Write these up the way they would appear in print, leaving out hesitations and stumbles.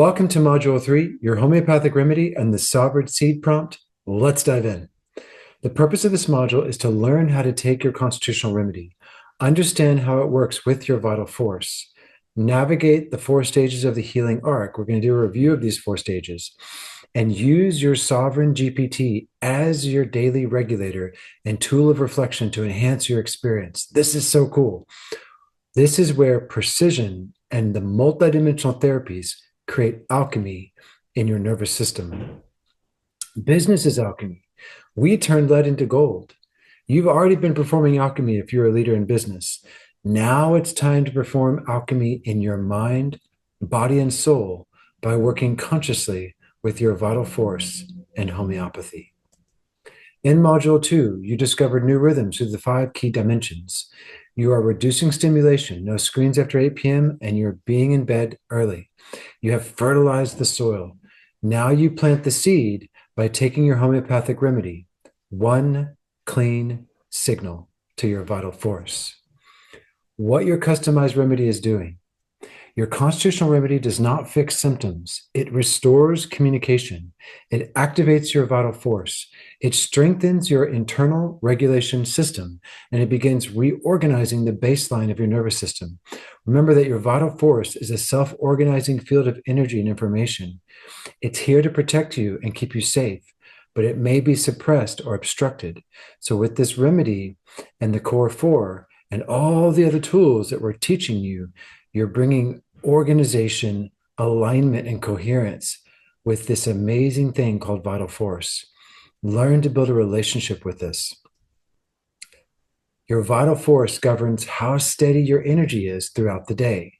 Welcome to Module 3, your homeopathic remedy and the sovereign seed prompt. Let's dive in. The purpose of this module is to learn how to take your constitutional remedy, understand how it works with your vital force, navigate the 4 stages of the healing arc. We're going to do a review of these 4 stages, and use your sovereign GPT as your daily regulator and tool of reflection to enhance your experience. This is so cool. This is where precision and the multidimensional therapies create alchemy in your nervous system. Business is alchemy. We turn lead into gold. You've already been performing alchemy if you're a leader in business. Now it's time to perform alchemy in your mind, body, and soul by working consciously with your vital force and homeopathy. In Module 2, you discovered new rhythms through the 5 key dimensions. You are reducing stimulation, no screens after 8 p.m., and you're being in bed early. You have fertilized the soil. Now you plant the seed by taking your homeopathic remedy, one clean signal to your vital force. What your customized remedy is doing. Your constitutional remedy does not fix symptoms. It restores communication. It activates your vital force. It strengthens your internal regulation system, and it begins reorganizing the baseline of your nervous system. Remember that your vital force is a self-organizing field of energy and information. It's here to protect you and keep you safe, but it may be suppressed or obstructed. So with this remedy and the core 4 and all the other tools that we're teaching you, you're bringing organization, alignment, and coherence with this amazing thing called vital force. Learn to build a relationship with this. Your vital force governs how steady your energy is throughout the day,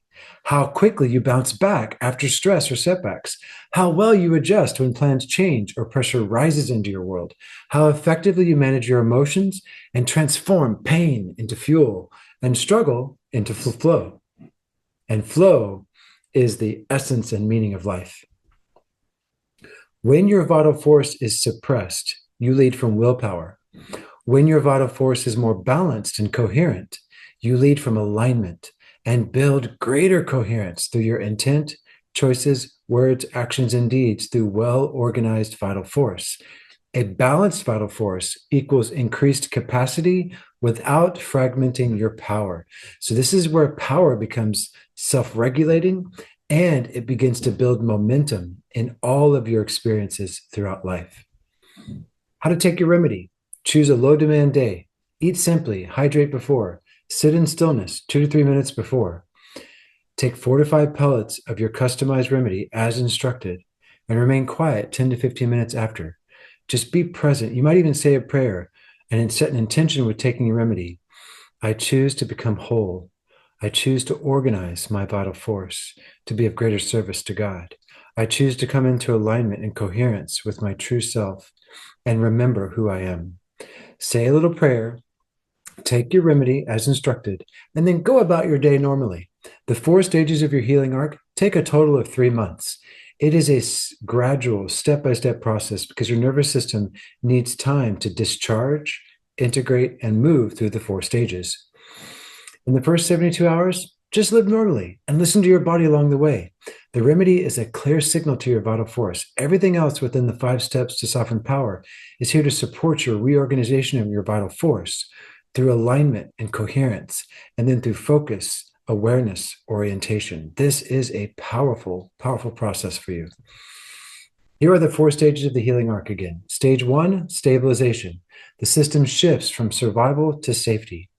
how quickly you bounce back after stress or setbacks, how well you adjust when plans change or pressure rises into your world, how effectively you manage your emotions and transform pain into fuel and struggle into flow. And flow is the essence and meaning of life. When your vital force is suppressed, you lead from willpower. When your vital force is more balanced and coherent, you lead from alignment and build greater coherence through your intent, choices, words, actions, and deeds through well-organized vital force. A balanced vital force equals increased capacity without fragmenting your power. So this is where power becomes self-regulating, and it begins to build momentum in all of your experiences throughout life. How to take your remedy. Choose a low-demand day. Eat simply. Hydrate before. Sit in stillness 2 to 3 minutes before. Take 4 to 5 pellets of your customized remedy as instructed, and remain quiet 10 to 15 minutes after. Just be present. You might even say a prayer and set an intention with taking your remedy. I choose to become whole. I choose to organize my vital force to be of greater service to God. I choose to come into alignment and coherence with my true self and remember who I am. Say a little prayer, take your remedy as instructed, and then go about your day normally. The 4 stages of your healing arc take a total of 3 months. It is a gradual, step-by-step process because your nervous system needs time to discharge, integrate, and move through the 4 stages. In the first 72 hours, just live normally and listen to your body along the way. The remedy is a clear signal to your vital force. Everything else within the 5 steps to soften power is here to support your reorganization of your vital force through alignment and coherence, and then through focus, awareness, orientation. This is a powerful, powerful process for you. Here are the 4 stages of the healing arc again. Stage 1, stabilization. The system shifts from survival to safety.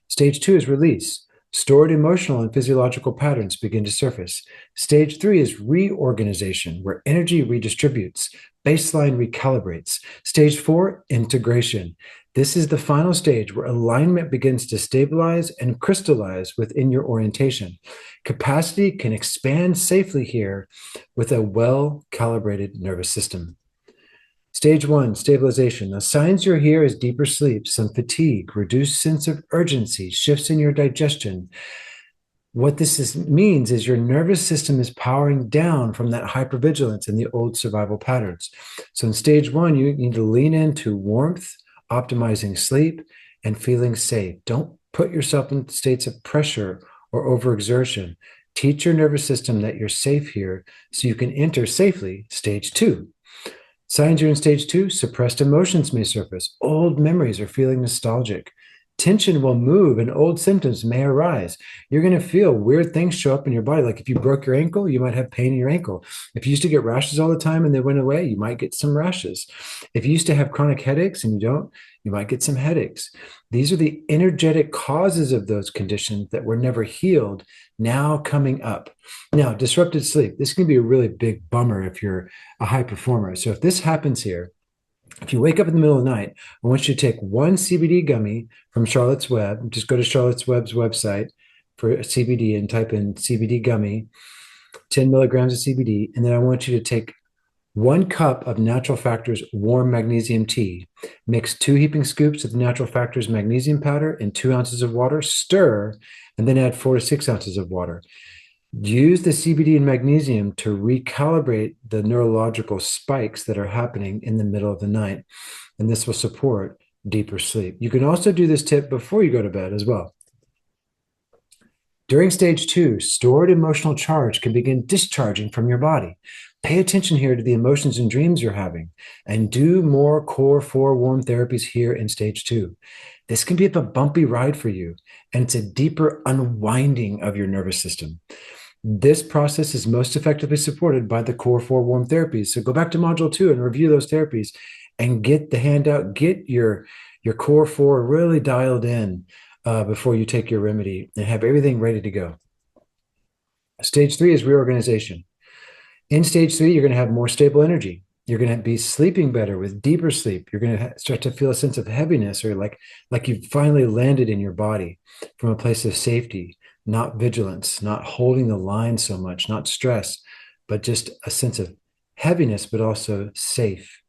Stage 2 is release. Stored emotional and physiological patterns begin to surface. Stage 3 is reorganization, where energy redistributes, baseline recalibrates. Stage 4, integration. This is the final stage where alignment begins to stabilize and crystallize within your orientation. Capacity can expand safely here with a well-calibrated nervous system. Stage 1, stabilization. The signs you're here is deeper sleep, some fatigue, reduced sense of urgency, shifts in your digestion. What means is your nervous system is powering down from that hypervigilance and the old survival patterns. So in stage 1, you need to lean into warmth, optimizing sleep, and feeling safe. Don't put yourself in states of pressure or overexertion. Teach your nervous system that you're safe here so you can enter safely stage 2. Signs you're in stage 2, suppressed emotions may surface, old memories or feeling nostalgic. Tension will move and old symptoms may arise. You're going to feel weird things show up in your body. Like if you broke your ankle, you might have pain in your ankle. If you used to get rashes all the time and they went away, you might get some rashes. If you used to have chronic headaches and you don't, you might get some headaches. These are the energetic causes of those conditions that were never healed now coming up. Now, disrupted sleep. This can be a really big bummer if you're a high performer. So if this happens here, if you wake up in the middle of the night, I want you to take one CBD gummy from Charlotte's Web. Just go to Charlotte's Web's website for CBD and type in CBD gummy, 10 milligrams of CBD. And then I want you to take 1 cup of Natural Factors warm magnesium tea. Mix 2 heaping scoops of the Natural Factors magnesium powder in 2 ounces of water. Stir, and then add 4 to 6 ounces of water. Use the CBD and magnesium to recalibrate the neurological spikes that are happening in the middle of the night, and this will support deeper sleep. You can also do this tip before you go to bed as well. During stage 2, stored emotional charge can begin discharging from your body. Pay attention here to the emotions and dreams you're having, and do more core 4 warm therapies here in stage 2. This can be a bumpy ride for you, and it's a deeper unwinding of your nervous system. This process is most effectively supported by the core 4 warm therapies. So go back to module 2 and review those therapies and get the handout, get your core 4 really dialed in before you take your remedy and have everything ready to go. Stage 3 is reorganization. In stage 3, you're going to have more stable energy. You're going to be sleeping better with deeper sleep. You're going to start to feel a sense of heaviness, or like you've finally landed in your body from a place of safety, not vigilance, not holding the line so much, not stress, but just a sense of heaviness, but also safe,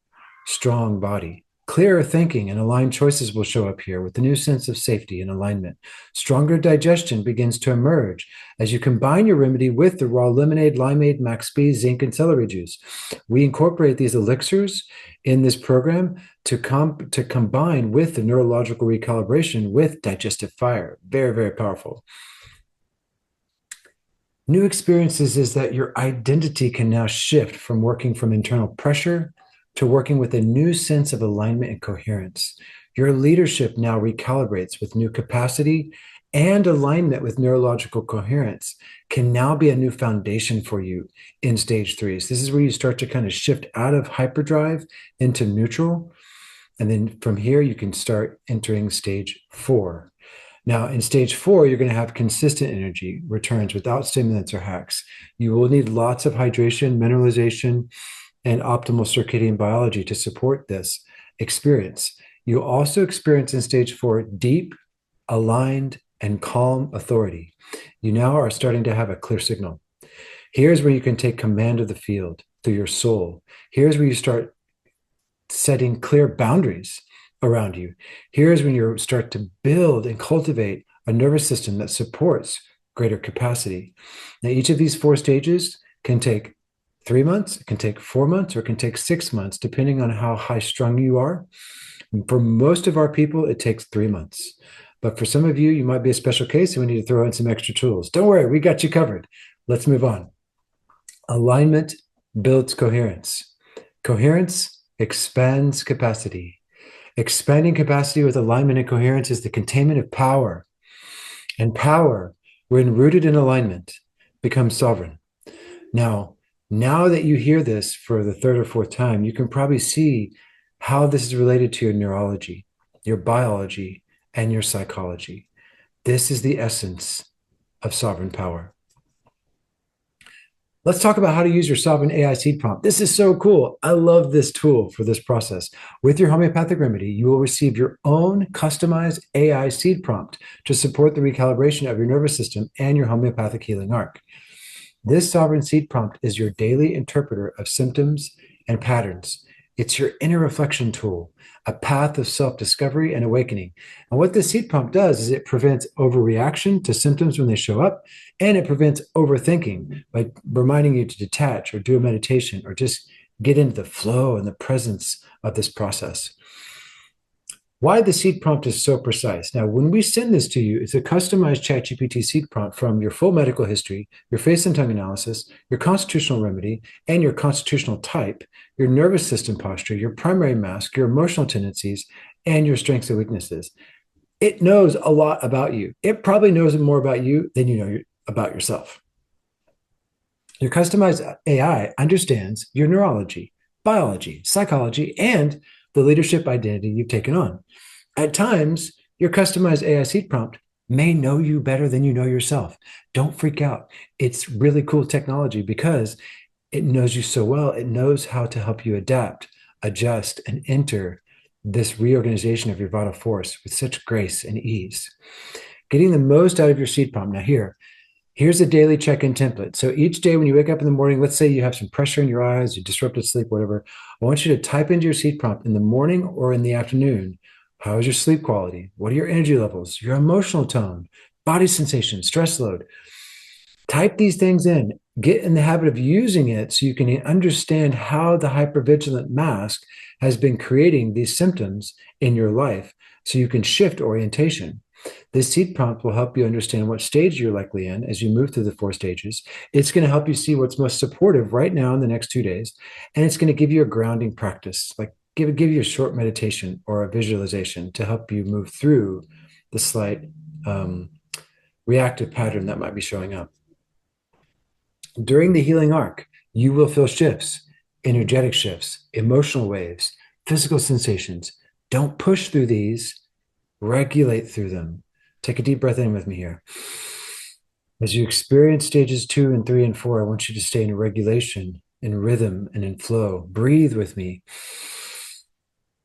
strong body. Clearer thinking and aligned choices will show up here with the new sense of safety and alignment. Stronger digestion begins to emerge as you combine your remedy with the raw lemonade, limeade, max B, zinc, and celery juice. We incorporate these elixirs in this program to combine with the neurological recalibration with digestive fire. Very, very powerful. New experiences is that your identity can now shift from working from internal pressure to working with a new sense of alignment and coherence. Your leadership now recalibrates with new capacity, and alignment with neurological coherence can now be a new foundation for you in stage 3. So this is where you start to kind of shift out of hyperdrive into neutral. And then from here, you can start entering stage 4. Now, in stage 4, you're going to have consistent energy returns without stimulants or hacks. You will need lots of hydration, mineralization, and optimal circadian biology to support this experience. You'll also experience in stage 4 deep, aligned, and calm authority. You now are starting to have a clear signal. Here's where you can take command of the field through your soul. Here's where you start setting clear boundaries around you. Here's when you start to build and cultivate a nervous system that supports greater capacity. Now, each of these 4 stages can take 3 months, it can take 4 months, or it can take 6 months, depending on how high strung you are. And for most of our people, it takes 3 months. But for some of you, you might be a special case and we need to throw in some extra tools. Don't worry, we got you covered. Let's move on. Alignment builds coherence. Coherence expands capacity. Expanding capacity with alignment and coherence is the containment of power. And power, when rooted in alignment, becomes sovereign. Now that you hear this for the 3rd or 4th time, you can probably see how this is related to your neurology, your biology, and your psychology. This is the essence of sovereign power. Let's talk about how to use your Sovereign AI seed prompt. This is so cool. I love this tool for this process. With your homeopathic remedy, you will receive your own customized AI seed prompt to support the recalibration of your nervous system and your homeopathic healing arc. This Sovereign seed prompt is your daily interpreter of symptoms and patterns. It's your inner reflection tool, a path of self-discovery and awakening. And what this seed prompt does is it prevents overreaction to symptoms when they show up, and it prevents overthinking by reminding you to detach or do a meditation or just get into the flow and the presence of this process. Why the seed prompt is so precise. Now, when we send this to you, it's a customized ChatGPT seed prompt from your full medical history, your face and tongue analysis, your constitutional remedy, and your constitutional type, your nervous system posture, your primary mask, your emotional tendencies, and your strengths and weaknesses. It knows a lot about you. It probably knows more about you than you know about yourself. Your customized AI understands your neurology, biology, psychology, and the leadership identity you've taken on. At times, your customized AI seed prompt may know you better than you know yourself. Don't freak out. It's really cool technology because it knows you so well. It knows how to help you adapt, adjust, and enter this reorganization of your vital force with such grace and ease. Getting the most out of your seed prompt. Now, here's a daily check-in template. So each day when you wake up in the morning, let's say you have some pressure in your eyes, you disrupted sleep, whatever, I want you to type into your seed prompt in the morning or in the afternoon. How is your sleep quality? What are your energy levels, your emotional tone, body sensation, stress load? Type these things in. Get in the habit of using it so you can understand how the hypervigilant mask has been creating these symptoms in your life so you can shift orientation. This seed prompt will help you understand what stage you're likely in as you move through the 4 stages. It's going to help you see what's most supportive right now in the next 2 days. And it's going to give you a grounding practice, like give you a short meditation or a visualization to help you move through the slight reactive pattern that might be showing up. During the healing arc, you will feel shifts, energetic shifts, emotional waves, physical sensations. Don't push through these, regulate through them. Take a deep breath in with me here. As you experience stages 2 and 3 and 4, I want you to stay in regulation, in rhythm, and in flow. Breathe with me.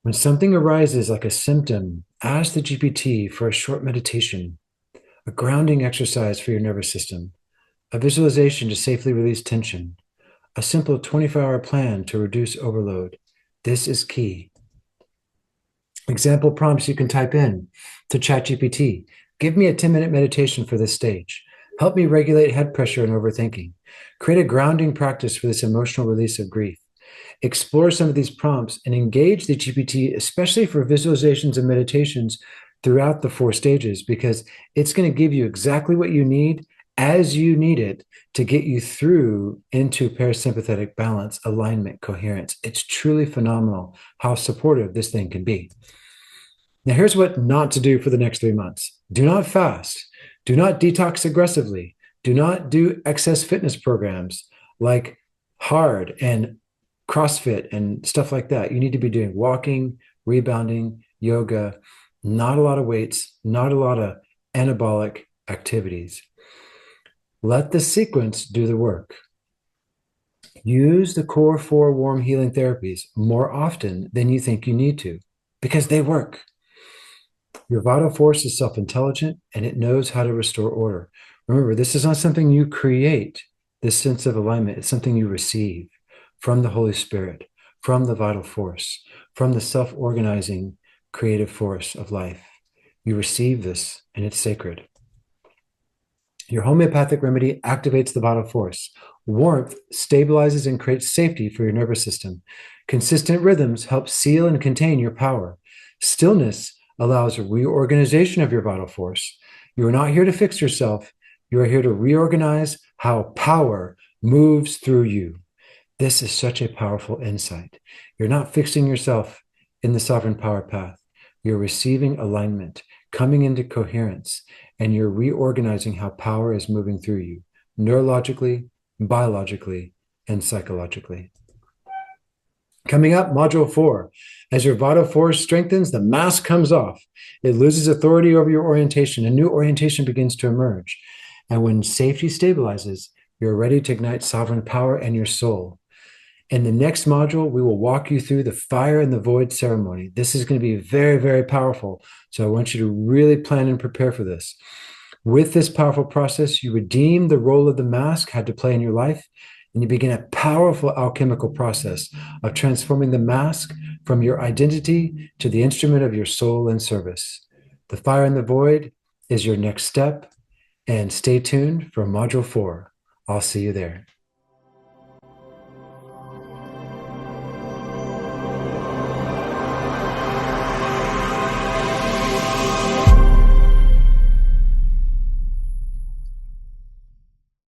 When something arises like a symptom, ask the GPT for a short meditation, a grounding exercise for your nervous system, a visualization to safely release tension, a simple 24-hour plan to reduce overload. This is key. Example prompts you can type in to ChatGPT. Give me a 10-minute meditation for this stage. Help me regulate head pressure and overthinking. Create a grounding practice for this emotional release of grief. Explore some of these prompts and engage the GPT, especially for visualizations and meditations throughout the 4 stages, because it's going to give you exactly what you need as you need it to get you through into parasympathetic balance, alignment, coherence. It's truly phenomenal how supportive this thing can be. Now, here's what not to do for the next 3 months. Do not fast. Do not detox aggressively. Do not do excess fitness programs like hard and CrossFit and stuff like that. You need to be doing walking, rebounding, yoga, not a lot of weights, not a lot of anabolic activities. Let the sequence do the work. Use the core 4 warm healing therapies more often than you think you need to, because they work. Your vital force is self-intelligent and it knows how to restore order. Remember, this is not something you create, this sense of alignment. It's something you receive from the Holy Spirit, from the vital force, from the self-organizing creative force of life. You receive this and it's sacred. Your homeopathic remedy activates the vital force. Warmth stabilizes and creates safety for your nervous system. Consistent rhythms help seal and contain your power. Stillness allows a reorganization of your vital force. You are not here to fix yourself. You are here to reorganize how power moves through you. This is such a powerful insight. You're not fixing yourself in the sovereign power path. You're receiving alignment, coming into coherence, and you're reorganizing how power is moving through you, neurologically, biologically, and psychologically. Coming up, Module 4. As your vital force strengthens, the mask comes off. It loses authority over your orientation. A new orientation begins to emerge. And when safety stabilizes, you're ready to ignite sovereign power and your soul. In the next module, we will walk you through the fire and the void ceremony. This is going to be very, very powerful. So I want you to really plan and prepare for this. With this powerful process, you redeem the role of the mask had to play in your life, and you begin a powerful alchemical process of transforming the mask from your identity to the instrument of your soul and service. The fire and the void is your next step, and stay tuned for Module 4. I'll see you there.